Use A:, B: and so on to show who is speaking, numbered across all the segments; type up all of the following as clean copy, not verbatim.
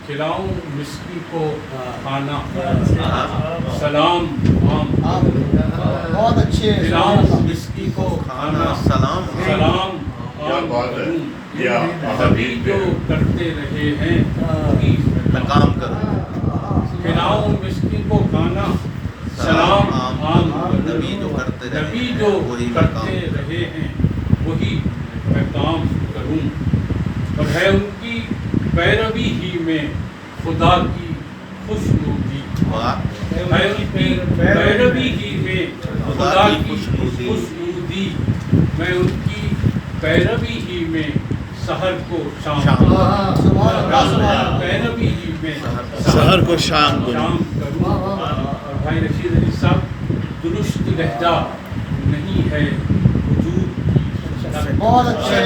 A: کھلاؤں مسکین کو کھانا سلام عام
B: بہت اچھے
A: کھلاؤں مسکین کو کھانا
C: سلام
A: سلام عام کروں نبی جو کرتے رہے ہیں وہی
C: میں کام کروں
A: کھلاؤں مسکین کو کھانا سلام عام کروں
C: نبی جو کرتے رہے
A: نبی جو
C: وہی میں کام
A: کرتے رہے ہیں وہی میں کام کروں اور ہے ان کی پیروی ہی میں خدا کی خوشنودی ہے ان کی پیروی ہی میں خدا کی خوشنودی میں ان کی پیروی ہی میں سحر کو شام پیروی ہی میں
C: سحر کو شام
A: کروں اور بھائی رشید علی صاحب درست لہجہ نہیں ہے
B: بہت اچھے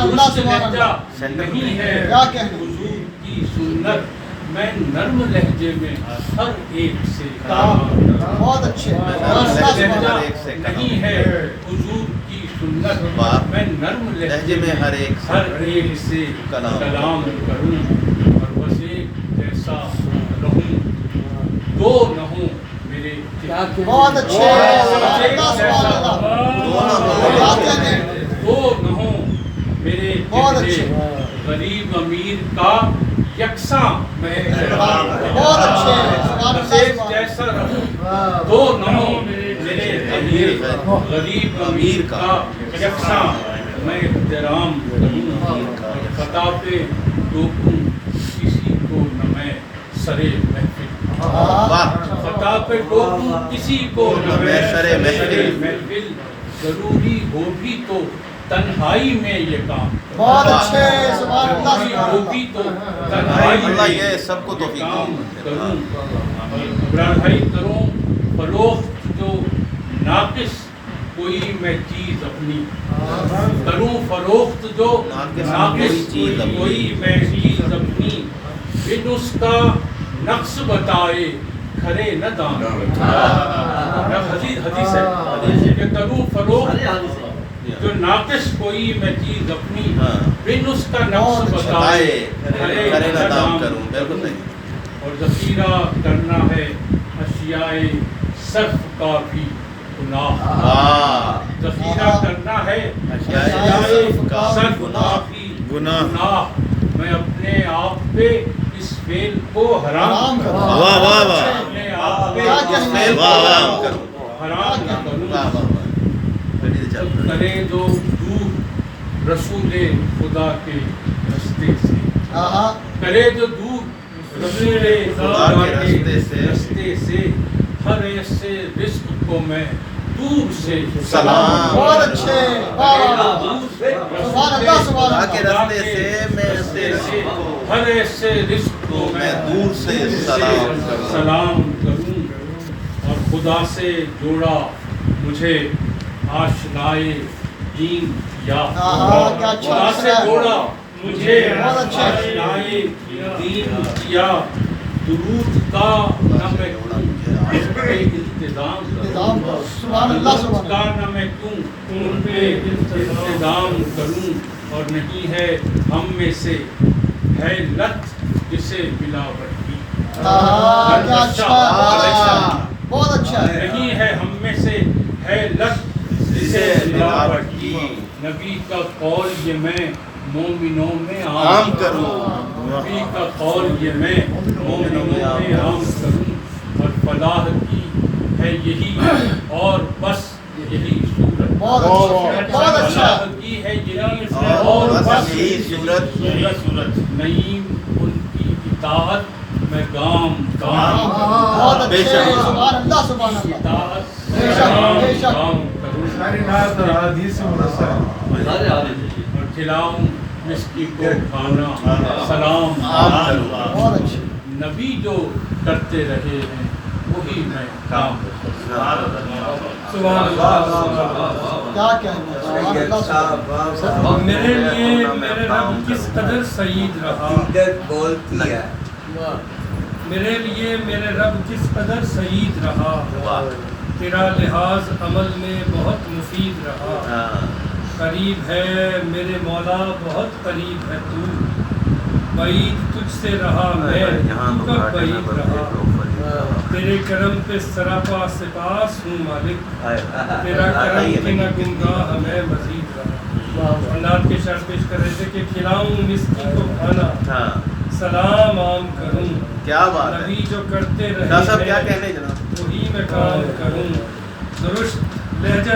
A: درست لہجہ نہیں ہے حضور کی سنت میں نرم لہجے میں ہر ایک سے
B: بہت اچھے
A: لہجہ نہیں ہے حضور کی سنت میں نرم لہجے میں ہر ایک سے کلام کروں اور بس ایک جیسا رہوں دو نہ ہوں میرے
B: بہت اچھے
A: دو نہ ہوں میرے چہرے غریب امیر کا یکساں میں
B: بہت اچھے
A: جیسا رہوں دو نہ ہوں میرے غریب امیر کا یکساں میں احترام کروں خطا پہ ٹوکوں کسی کو نہ میں سرے محفل خطا پہ ٹوکوں کسی کو نہ میں سرے محفل ضروری ہو بھی تو تنہائی میں یہ کام
B: بہت اچھے سبحان اللہ
A: ہو بھی تو تنہائی
C: اللہ
A: میں
C: یہ سب کو توفیق
A: کام
C: دے
A: کروں عمران بھائی کروں فروخت جو ناقص کوئی میں چیز اپنی کروں فروخت جو ناقص کوئی میں چیز اپنی بن اس کا نقص بتائے کھرے نہ دام حدیث ہے کہ کروں فروخت جو ناقص کوئی میں چیز اپنی بن اس کا نقص بتائے کھرے نہ دام کروں
C: بالکل نہیں
A: اور ذخیرہ کرنا ہے اشیاء صرف کا بھی گناہ ذخیرہ کرنا ہے اشیاء صرف کا بھی گناہ میں اپنے آپ پہ اس فعل کو حرام کروں اپنے آپ پہ اس فعل کو حرام کروں کرے جو دور رسول خدا کے رستے سے کرے جو دور رسول خدا کے رستے سے ہر ایسے رزق کو میں دور سے
C: سلام
B: بہت اچھے
C: خدا کے رستے سے میں
A: ہر ایسے رزق کو
C: میں دور سے
A: سلام کروں اور خدا سے جوڑا مجھے آشنائے دین کیا خدا سے جوڑا مجھے آشنائے دین کیا درود کا نہ میں اس پہ التزام درود کا نہ میں ان پہ التزام کروں اور نہیں ہے ہم میں سے ہے لت جسے ملاوٹ کی
B: بہت اچھا
A: نہیں ہے ہم میں سے ہے لت جسے ملاوٹ کی نبی کا قول یہ میں مومنوں میں عام کروں نبی کا قول یہ میں مومنوں میں عام کروں اور فلاح کی ہے یہی اور بس یہی صورت
B: بہت اچھا
A: کی ہے یہی اور بس
C: یہی صورت
A: نعیم ان کی اطاعت میں گام
B: بہت اچھے سبحان اللہ سبحان اللہ
A: اطاعت
B: بے شک بے شک
A: گام کروں اور کھلاؤں مسکین کو کھانا سلام
B: بہت اچھے
A: نبی جو کرتے رہے ہیں وہی میں کام
B: کیا کہنا سبحان اللہ
D: میرے لیے میرے رب کس قدر سعید رہا میرے لیے میرے رب کس قدر سعید رہا تیرا لحاظ عمل میں بہت مفید رہا قریب ہے میرے مولا بہت قریب ہے تو، بعید تجھ سے رہا میں تو کب بعید رہا، تیرے کرم پہ سراپا سپاس ہوں مالک، تیرا کرم کہ نہ گمراہ میں مزید رہا۔ اور نعت کے شعر پیش کر رہے تھے کہ کھلاؤں مسکین کو کھانا، سلام عام کروں،
C: کیا بات ہے،
D: نبی جو کرتے
C: شاہ صاحب
D: رہے
C: کیا
D: ہیں
C: کہنے جناب؟
D: وہی میں کام کروں، درست لہجہ